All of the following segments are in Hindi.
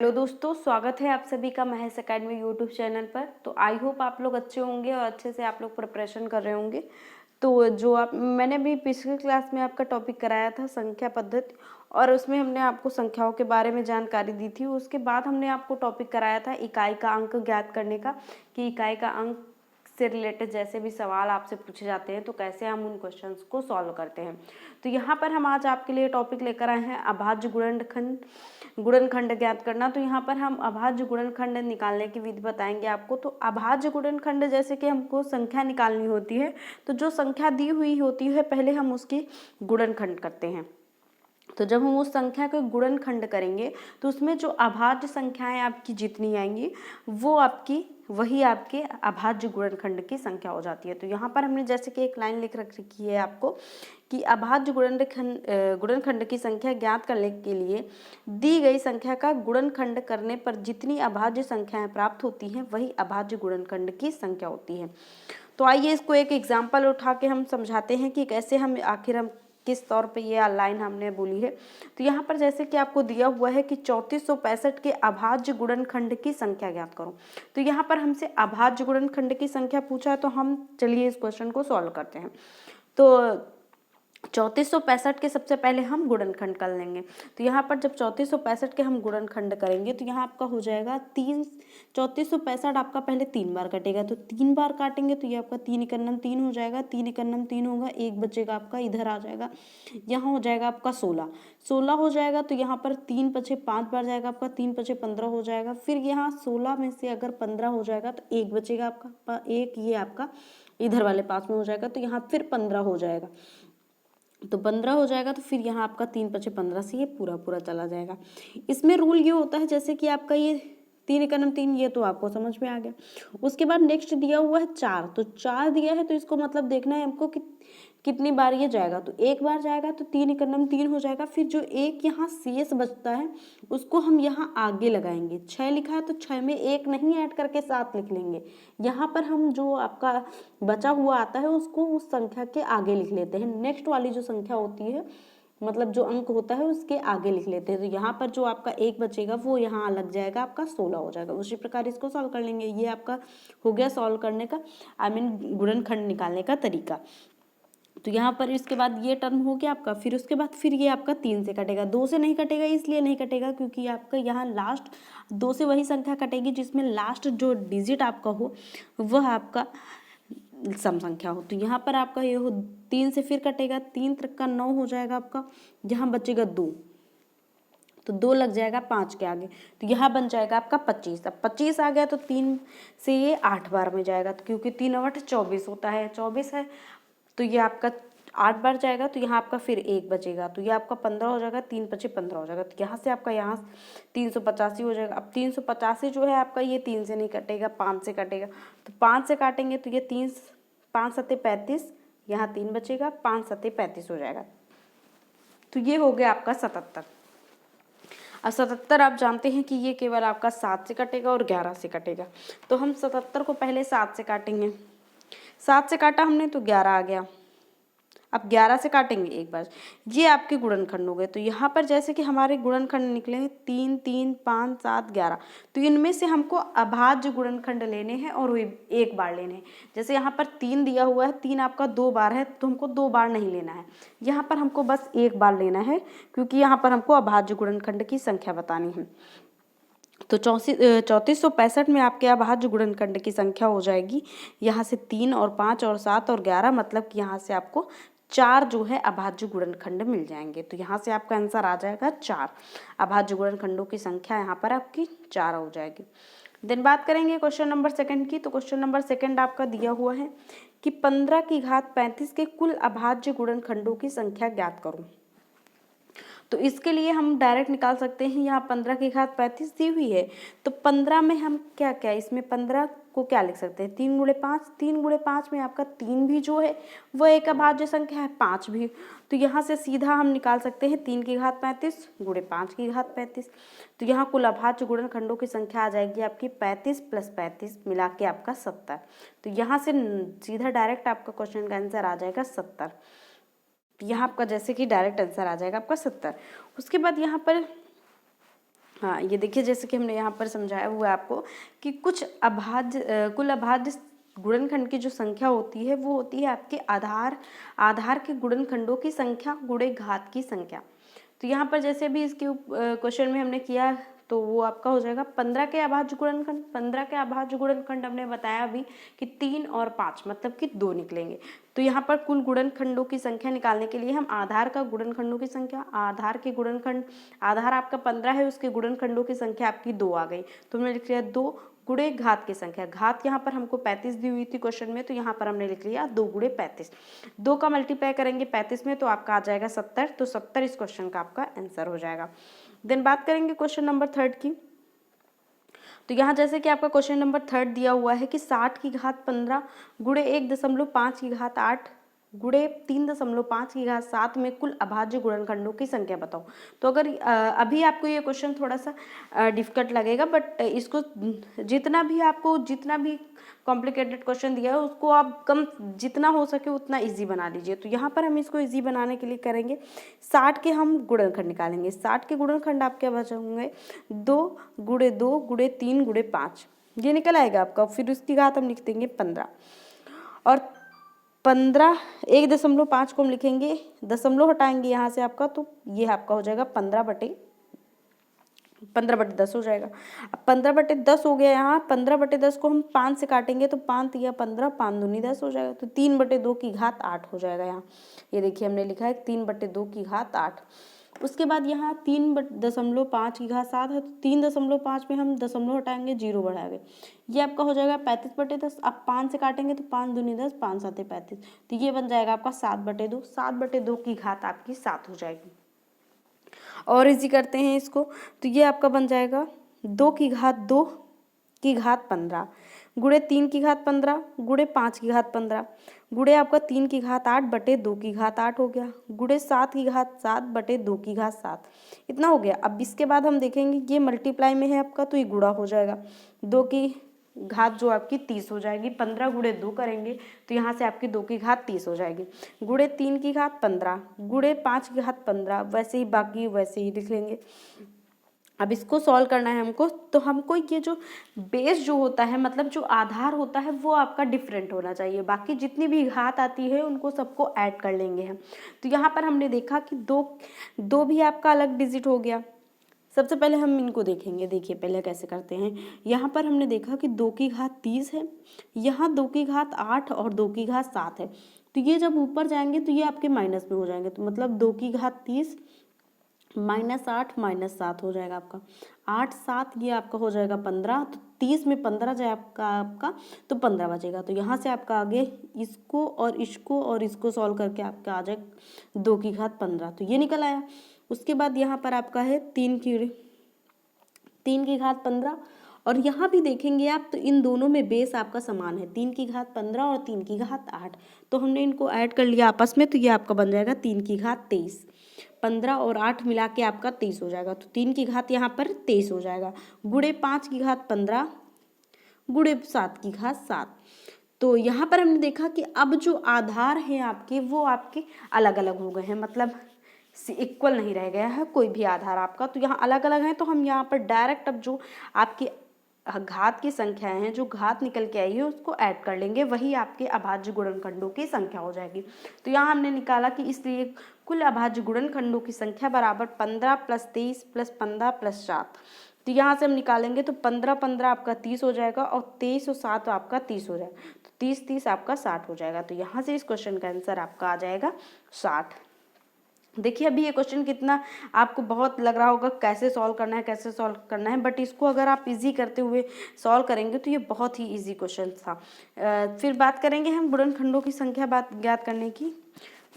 हेलो दोस्तों, स्वागत है आप सभी का महेश एकेडमी यूट्यूब चैनल पर। तो आई होप आप लोग अच्छे होंगे और अच्छे से आप लोग प्रिपरेशन कर रहे होंगे। तो जो आप मैंने भी पिछली क्लास में आपका टॉपिक कराया था संख्या पद्धति, और उसमें हमने आपको संख्याओं के बारे में जानकारी दी थी। उसके बाद हमने आपको टॉपिक कराया था इकाई का अंक ज्ञात करने का, कि इकाई का अंक से रिलेटेड जैसे भी सवाल आपसे पूछे जाते हैं तो कैसे हम उन क्वेश्चंस को सॉल्व करते हैं। तो यहाँ पर हम आज आपके लिए टॉपिक लेकर आए हैं अभाज्य गुणनखंड ज्ञात करना। तो यहाँ पर हम अभाज्य गुणनखंड निकालने की विधि बताएंगे आपको। तो अभाज्य गुणनखंड जैसे कि हमको संख्या निकालनी होती है, तो जो संख्या दी हुई होती है पहले हम उसकी गुणनखंड करते हैं। तो जब हम उस संख्या का गुणनखंड करेंगे तो उसमें जो अभाज्य संख्याएं आपकी जितनी आएंगी वही आपके अभाज्य गुणनखंड की संख्या हो जाती है। तो यहाँ पर हमने जैसे कि एक लाइन लिख रखी है आपको कि अभाज्य गुणनखंड की संख्या ज्ञात करने के लिए दी गई संख्या का गुणनखंड करने पर जितनी अभाज्य संख्याएं प्राप्त होती हैं वही अभाज्य गुणनखंड की संख्या होती है। तो आइए इसको एक एग्जाम्पल उठा के हम समझाते हैं कि कैसे हम आखिर हम किस तौर पे ये लाइन हमने बोली है। तो यहाँ पर जैसे कि आपको दिया हुआ है कि 3465 के अभाज्य गुणनखंड की संख्या ज्ञात करो। तो यहाँ पर हमसे अभाज्य गुणनखंड की संख्या पूछा है, तो हम चलिए इस क्वेश्चन को सॉल्व करते हैं। तो 3465 के सबसे पहले हम गुणनखंड कर लेंगे। तो यहाँ पर जब 3465 के हम गुणनखंड करेंगे तो यहाँ आपका हो जाएगा 3465 आपका पहले 3 बार कटेगा। तो 3 बार काटेंगे तो ये आपका 3 एकन्नम 3 हो जाएगा, 3 एकन्नम 3 होगा, एक बचेगा आपका इधर आ जाएगा, यहाँ हो जाएगा आपका 16 हो जाएगा। तो यहाँ पर 3 पछे 5 बार जाएगा आपका, 3 पछे 15 हो जाएगा। फिर यहाँ 16 में से अगर 15 हो जाएगा तो एक बचेगा आपका, एक ये आपका इधर वाले पास में हो जाएगा, तो यहाँ फिर 15 हो जाएगा। तो 15 हो जाएगा तो फिर यहाँ आपका 3 पचे 15 से ये पूरा चला जाएगा। इसमें रूल ये होता है जैसे कि आपका ये 3 एकन्नम 3, ये तो आपको समझ में आ गया। उसके बाद नेक्स्ट दिया हुआ है 4, तो 4 दिया है तो इसको मतलब देखना है हमको कि कितनी बार ये जाएगा। तो एक बार जाएगा तो 3 एकन्नम 3 हो जाएगा। फिर जो एक यहाँ शेष बचता है उसको हम यहाँ आगे लगाएंगे। 6 लिखा है तो 6 में 1 नहीं ऐड करके 7 लिख लेंगे। यहाँ पर हम जो आपका बचा हुआ आता है उसको उस संख्या के आगे लिख लेते हैं। नेक्स्ट वाली जो संख्या होती है मतलब जो अंक होता है उसके आगे लिख लेते हैं। तो यहाँ पर जो आपका एक बचेगा वो यहाँ लग जाएगा, आपका 16 हो जाएगा। उसी प्रकार इसको सॉल्व कर लेंगे। ये आपका हो गया सॉल्व करने का गुणनखंड निकालने का तरीका। तो यहाँ पर इसके बाद ये टर्म हो गया आपका। फिर उसके बाद फिर ये आपका 3 से कटेगा, 2 से नहीं कटेगा। इसलिए नहीं कटेगा क्योंकि आपका यहाँ लास्ट 2 से वही संख्या कटेगी जिसमें लास्ट जो डिजिट आपका हो वह आपका सम संख्या हो। तो यहाँ पर आपका ये हो 3 से फिर कटेगा, 3 तक का 9 हो जाएगा आपका, यहाँ बचेगा 2, तो 2 लग जाएगा 5 के आगे, तो यहाँ बन जाएगा आपका 25। अब 25 आ गया तो 3 से ये 8 बार में जाएगा, तो क्योंकि 3 और 8 24 होता है, 24 है तो ये आपका 8 बार जाएगा। तो यहाँ आपका फिर 1 बचेगा, तो ये आपका 15 हो जाएगा, 3 पचे 15 हो जाएगा। तो यहाँ से आपका यहाँ 385 हो जाएगा। अब 385 जो है आपका ये 3 से नहीं कटेगा, 5 से कटेगा। तो 5 से काटेंगे तो ये 3 5 सत्ते 35, यहाँ 3 बचेगा, 5 सत्ते 35 हो जाएगा। तो ये हो गया आपका 77। अब 77 आप जानते हैं कि ये केवल आपका 7 से कटेगा और 11 से कटेगा। तो हम 77 को पहले 7 से काटेंगे। 7 से काटा हमने तो 11 आ गया। अब 11 से काटेंगे एक बार, ये आपके गुणनखंड हो गए। तो यहाँ पर जैसे कि हमारे गुणनखंड निकलेंगे 3 3 5 7 11, तो इनमें से हमको अभाज्य गुणनखंड लेने हैं और एक बार लेने हैं। जैसे यहाँ पर 3 दिया हुआ है, 3 आपका 2 बार है तो हमको 2 बार नहीं लेना है, यहाँ पर हमको बस एक बार लेना है क्योंकि यहाँ पर हमको अभाज्य गुणनखंड की संख्या बतानी है। तो 3465 में आपके अभाज्य गुणनखंड की संख्या हो जाएगी यहाँ से 3 और 5 और 7 और 11, मतलब कि यहाँ से आपको 4 जो है अभाज्य गुणनखंड मिल जाएंगे। तो यहाँ से आपका आंसर आ जाएगा 4। अभाज्य गुणनखंडों की संख्या यहाँ पर आपकी 4 हो जाएगी। देन बात करेंगे क्वेश्चन नंबर 2 की। तो क्वेश्चन नंबर 2 आपका दिया हुआ है कि 15 की घात 35 के कुल अभाज्य गुणनखंडों की संख्या ज्ञात करो। तो इसके लिए हम डायरेक्ट निकाल सकते हैं। यहाँ 15 की घात 35 दी हुई है, तो 15 में हम क्या क्या इसमें 15 को क्या लिख सकते हैं, 3 गुणे 5। 3 गुणे 5 में आपका 3 भी जो है वह एक अभाज्य संख्या है, 5 भी। तो यहाँ से सीधा हम निकाल सकते हैं 3 की घात 35 गुणे 5 की घात 35। तो यहाँ कुल अभाज्य गुणनखंडों की संख्या आ जाएगी आपकी 35 + 35 मिला के आपका 70। तो यहाँ से सीधा डायरेक्ट आपका क्वेश्चन का आंसर आ जाएगा 70। यहाँ आपका जैसे कि डायरेक्ट आंसर आ जाएगा आपका 70। उसके बाद यहाँ पर हाँ, ये देखिए जैसे कि हमने यहाँ पर समझाया हुआ है आपको कि कुछ कुल अभाज्य गुणनखंड की जो संख्या होती है वो होती है आपके आधार के गुणनखंडों की संख्या गुणे घात की संख्या। तो यहाँ पर जैसे भी इसके क्वेश्चन में हमने किया तो वो आपका हो जाएगा 15 के अभाज्य गुणनखंड। 15 के अभाज्य गुणनखंड हमने बताया अभी कि 3 और 5 मतलब कि 2 निकलेंगे। तो यहाँ पर कुल गुणनखंडों की संख्या निकालने के लिए हम आधार का गुणनखंडों की संख्या, आधार के गुणनखंड, आधार आपका 15 है, उसके गुणनखंडों की संख्या आपकी 2 आ गई। तो हमने लिख लिया 2 गुणे घात की संख्या। घात यहाँ पर हमको 35 दी हुई थी क्वेश्चन में, तो यहाँ पर हमने लिख लिया 2 गुणे 35। 2 का मल्टीप्लाई करेंगे 35 में तो आपका आ जाएगा 70। तो 70 इस क्वेश्चन का आपका आंसर हो जाएगा। देन बात करेंगे क्वेश्चन नंबर 3 की। तो यहाँ जैसे कि आपका क्वेश्चन नंबर 3 दिया हुआ है कि 60 की घात 15 गुणे 1.5 की घात 8 गुणे 3.5 की घात 7 में कुल अभाज्य गुणनखंडों की संख्या बताओ। तो अगर अभी आपको ये क्वेश्चन थोड़ा सा डिफिकल्ट लगेगा, बट इसको जितना भी कॉम्प्लिकेटेड क्वेश्चन दिया है उसको आप जितना हो सके उतना इजी बना लीजिए। तो यहाँ पर हम इसको इजी बनाने के लिए करेंगे 60 के हम गुणनखंड निकालेंगे। 60 के गुणनखंड आपके बचे होंगे 2 गुणे 2 गुणे 3 गुणे 5, ये निकल आएगा आपका। फिर उसकी घात हम लिख देंगे 15 और 15 1.5 को हम लिखेंगे, दशमलव हटाएंगे यहाँ से आपका, तो ये आपका हो जाएगा 15/10 हो जाएगा। अब 15/10 हो गया। यहाँ 15/10 को हम 5 से काटेंगे तो 5 तिया 15, 5 दूनी 10 हो जाएगा। तो 3/2 की घात 8 हो जाएगा। यहाँ ये देखिए हमने लिखा है 3/2 की घात 8। उसके बाद यहाँ 3.5 की घात 7 है, तो 3.5 में हम दशमलव हटाएंगे, 0 बढ़ाएंगे, ये आपका हो जाएगा 35/10। अब 5 से काटेंगे तो 5 दूनी 10, 5 7 35, तो ये बन जाएगा आपका 7/2। 7/2 की घात आपकी 7 हो जाएगी। और इजी करते हैं इसको, तो ये आपका बन जाएगा 2 की घात 2 की घात 15 गुणे 3 की घात 15 गुणे 5 की घात 15 गुणे आपका 3 की घात 8/2 की घात 8 हो गया, गुणे 7 की घात 7/2 की घात 7, इतना हो गया। अब इसके बाद हम देखेंगे ये मल्टीप्लाई में है आपका, तो ये गुणा हो जाएगा। 2 की घात जो आपकी 30 हो जाएगी। 15 गुणे 2 करेंगे तो यहाँ से आपकी 2 की घात 30 हो जाएगी, गुणे 3 की घात 15 गुणे 5 की घात 15, वैसे ही बाकी वैसे ही लिख लेंगे। अब इसको सॉल्व करना है हमको, तो हमको ये जो बेस जो होता है, मतलब जो आधार होता है, वो आपका डिफरेंट होना चाहिए। बाकी जितनी भी घात आती है उनको सबको ऐड कर लेंगे हम। तो यहाँ पर हमने देखा कि दो भी आपका अलग डिजिट हो गया। सबसे पहले हम इनको देखेंगे, देखिए पहले कैसे करते हैं। यहाँ पर हमने देखा कि 2 की घात 30 है, यहाँ 2 की घात 8 और 2 की घात 7 है। तो ये जब ऊपर जाएंगे तो ये आपके माइनस में हो जाएंगे, तो मतलब 2 की घात 30 -8 -7 हो जाएगा आपका। 8 7 ये आपका हो जाएगा 15, तो 30 में 15 जाए आपका तो 15 बचेगा। तो यहाँ से आपका आगे इसको और इसको सॉल्व करके आपका आ जाएगा 2 की घात 15, तो ये निकल आया। उसके बाद यहाँ पर आपका है 3 की घात 15, और यहाँ भी देखेंगे आप तो इन दोनों में बेस आपका समान है, 3 की घात 15 और 3 की घात 8। तो हमने इनको ऐड कर लिया आपस में, तो ये आपका बन जाएगा 3 की घात 23। 15 और 8 मिला के आपका 23 हो जाएगा, तो 3 की घात यहाँ पर 23 हो जाएगा, गुणे 5 की घात 15 गुणे 7 की घात 7। तो यहाँ पर हमने देखा कि अब जो आधार हैं आपके वो आपके अलग अलग हो गए हैं, मतलब इक्वल नहीं रह गया है कोई भी आधार आपका। तो यहाँ अलग अलग है, तो हम यहाँ पर डायरेक्ट अब जो आपकी घात की संख्याएं हैं, जो घात निकल के आई है उसको ऐड कर लेंगे, वही आपके अभाज्य गुणनखंडों की संख्या हो जाएगी। तो यहाँ हमने निकाला कि इसलिए कुल अभाज्य गुणनखंडों की संख्या बराबर 15 + 23 + 15 + 7। तो यहाँ से हम निकालेंगे तो 15 15 आपका 30 हो जाएगा, और 23 और 7 आपका 30 हो जाएगा, तो 30 30 आपका 60 हो जाएगा। तो यहाँ से इस क्वेश्चन का आंसर आपका आ जाएगा 60। देखिए अभी ये क्वेश्चन कितना आपको बहुत लग रहा होगा कैसे सॉल्व करना है, बट इसको अगर आप इजी करते हुए सॉल्व करेंगे तो ये बहुत ही इजी क्वेश्चन था। फिर बात करेंगे हम गुणनखंडों की संख्या ज्ञात करने की।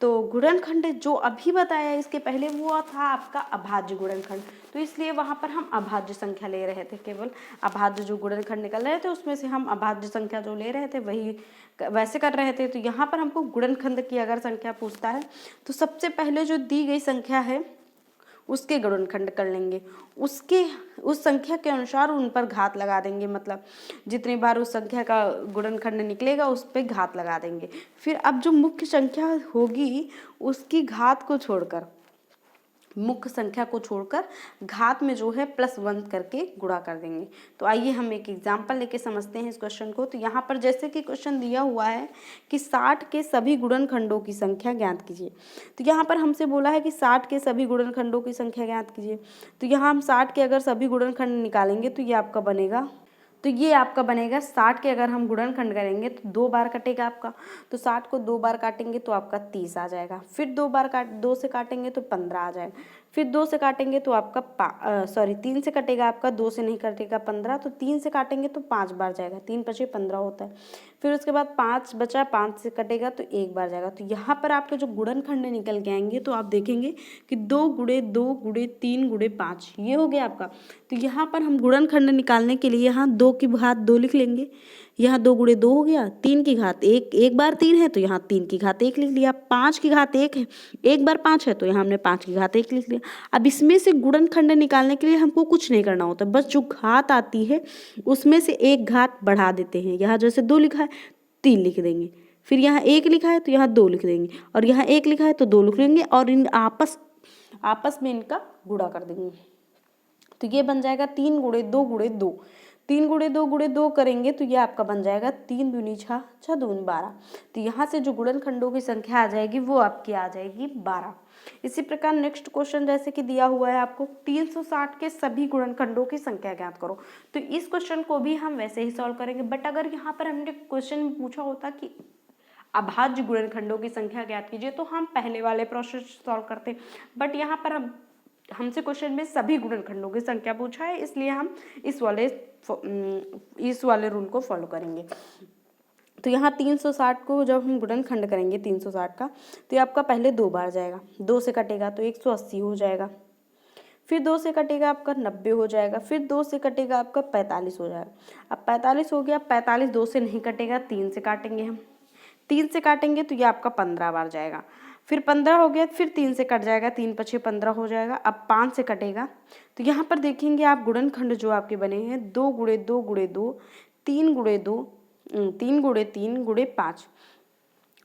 तो गुणनखंड जो अभी बताया इसके पहले वो था आपका अभाज्य गुणनखंड, तो इसलिए वहाँ पर हम अभाज्य संख्या ले रहे थे, केवल अभाज्य जो गुणनखंड निकल रहे थे उसमें से हम अभाज्य संख्या जो ले रहे थे वही वैसे कर रहे थे। तो यहाँ पर हमको गुणनखंड की अगर संख्या पूछता है तो सबसे पहले जो दी गई संख्या है उसके गुणनखंड कर लेंगे, उस संख्या के अनुसार उन पर घात लगा देंगे, मतलब जितनी बार उस संख्या का गुणनखंड निकलेगा उस पर घात लगा देंगे। फिर अब जो मुख्य संख्या होगी उसकी घात को छोड़कर मुख्य संख्या को छोड़कर घात में जो है +1 करके गुणा कर देंगे। तो आइए हम एक एग्जाम्पल लेके समझते हैं इस क्वेश्चन को। तो यहाँ पर जैसे कि क्वेश्चन दिया हुआ है कि 60 के सभी गुणनखंडों की संख्या ज्ञात कीजिए। तो यहाँ पर हमसे बोला है कि 60 के सभी गुणनखंडों की संख्या ज्ञात कीजिए। तो यहाँ हम 60 के अगर सभी गुणनखंड निकालेंगे तो ये आपका बनेगा 60 के अगर हम गुणनखंड करेंगे तो 2 बार कटेगा आपका। तो 60 को 2 बार काटेंगे तो आपका 30 आ जाएगा। फिर 2 से काटेंगे तो 15 आ जाएगा। फिर 2 से काटेंगे तो आपका 3 से कटेगा आपका, 2 से नहीं कटेगा 15। तो 3 से काटेंगे तो 5 बार जाएगा, 3 × 5 = 15 होता है। फिर उसके बाद 5 बचा, 5 से कटेगा तो 1 बार जाएगा। तो यहाँ पर आपके जो गुणनखंड निकल के आएंगे तो आप देखेंगे कि 2 × 2 × 3 × 5 ये हो गया आपका। तो यहाँ पर हम गुणनखंड निकालने के लिए यहाँ 2 की घात 2 लिख लेंगे। यहाँ 2 × 2 हो गया, 3 की घात 1, एक बार 3 है तो यहाँ 3 की घात 1 लिख लिया। 5 की घात 1 है, एक बार 5 है तो यहाँ हमने 5 की घात 1 लिख लिया। अब इसमें से गुणनखंड निकालने के लिए हमको कुछ नहीं करना होता, बस जो घात आती है उसमें से एक घात बढ़ा देते हैं। यहाँ जैसे 2 लिखा है 3 लिख देंगे, फिर यहाँ 1 लिखा है तो यहाँ 2 लिख देंगे, और यहाँ 1 लिखा है तो 2 लिख देंगे, और इन आपस में इनका गुणा कर देंगे। तो ये बन जाएगा 3 × 2 × 2। 3 × 2 × 2 करेंगे तो ये आपका बन जाएगा 3 दूनी 6, 6 दूनी 12। तो यहाँ से जो गुणनखंडों की संख्या आ जाएगी वो आपकी आ जाएगी 12। इसी प्रकार नेक्स्ट क्वेश्चन जैसे कि दिया हुआ है आपको 360 के सभी गुणनखंडों की संख्या ज्ञात करो। तो इस क्वेश्चन को भी हम वैसे ही सॉल्व करेंगे, बट अगर यहाँ पर हमने क्वेश्चन में पूछा होता कि अभाज्य गुणनखंडों की संख्या ज्ञात कीजिए तो हम पहले वाले प्रोसेस सॉल्व करते, बट यहाँ पर हमसे क्वेश्चन में सभी गुणनखंडों की संख्या पूछा है, इसलिए हम इस वाले रूल को फॉलो करेंगे। तो यहाँ 360 को जब हम गुणनखंड करेंगे 360 का, तो ये आपका पहले 2 बार जाएगा, 2 से कटेगा तो 180 हो जाएगा। फिर 2 से कटेगा आपका 90 हो जाएगा। फिर 2 से कटेगा आपका 45 हो जाएगा। अब 45 हो गया, 45 2 से नहीं कटेगा, 3 से काटेंगे हम। 3 से काटेंगे तो ये आपका 15 बार जाएगा। फिर 15 हो गया, फिर 3 से कट जाएगा, 3 × 5 = 15 हो जाएगा। अब 5 से कटेगा तो यहाँ पर देखेंगे आप गुणनखंड जो आपके बने हैं 2 × 2 × 2, 3 × 2, 3 × 3 × 5।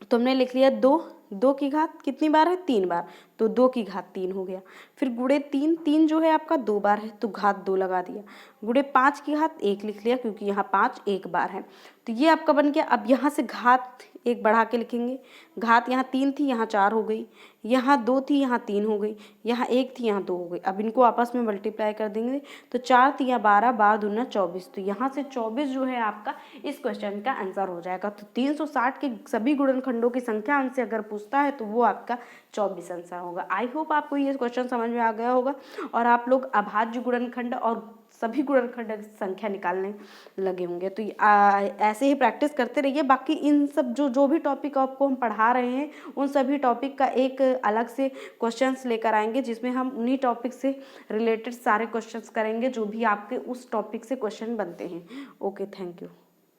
तो हमने लिख लिया 2 की घात कितनी बार है 3 बार, तो 2 की घात 3 हो गया। फिर × 3 जो है आपका 2 बार है तो घात 2 लगा दिया। × 5 की घात 1 लिख लिया क्योंकि यहाँ 5 एक बार है, तो ये आपका बन गया। अब यहाँ से घात 1 बढ़ा के लिखेंगे। घात यहाँ 3 थी, यहाँ 4 हो गई, यहाँ 2 थी, यहाँ 3 हो गई, यहाँ 1 थी, यहाँ 2 हो गई। अब इनको आपस में मल्टीप्लाई कर देंगे तो 4 × 12, 12 दूना 24। तो यहाँ से 24 जो है आपका इस क्वेश्चन का आंसर हो जाएगा। तो 360 के सभी गुणनखंडों की संख्या हमसे अगर पूछता है तो वो आपका 24 आंसर होगा। आई होप आपको ये क्वेश्चन समझ में आ गया होगा और आप लोग अभाज्य गुणनखंड और सभी गुणनखंड की संख्या निकालने लगे होंगे। तो ऐसे ही प्रैक्टिस करते रहिए। बाकी इन सब जो भी टॉपिक आपको हम पढ़ा रहे हैं उन सभी टॉपिक का एक अलग से क्वेश्चंस लेकर आएंगे, जिसमें हम उन्हीं टॉपिक से रिलेटेड सारे क्वेश्चंस करेंगे जो भी आपके उस टॉपिक से क्वेश्चन बनते हैं। Okay, thank you.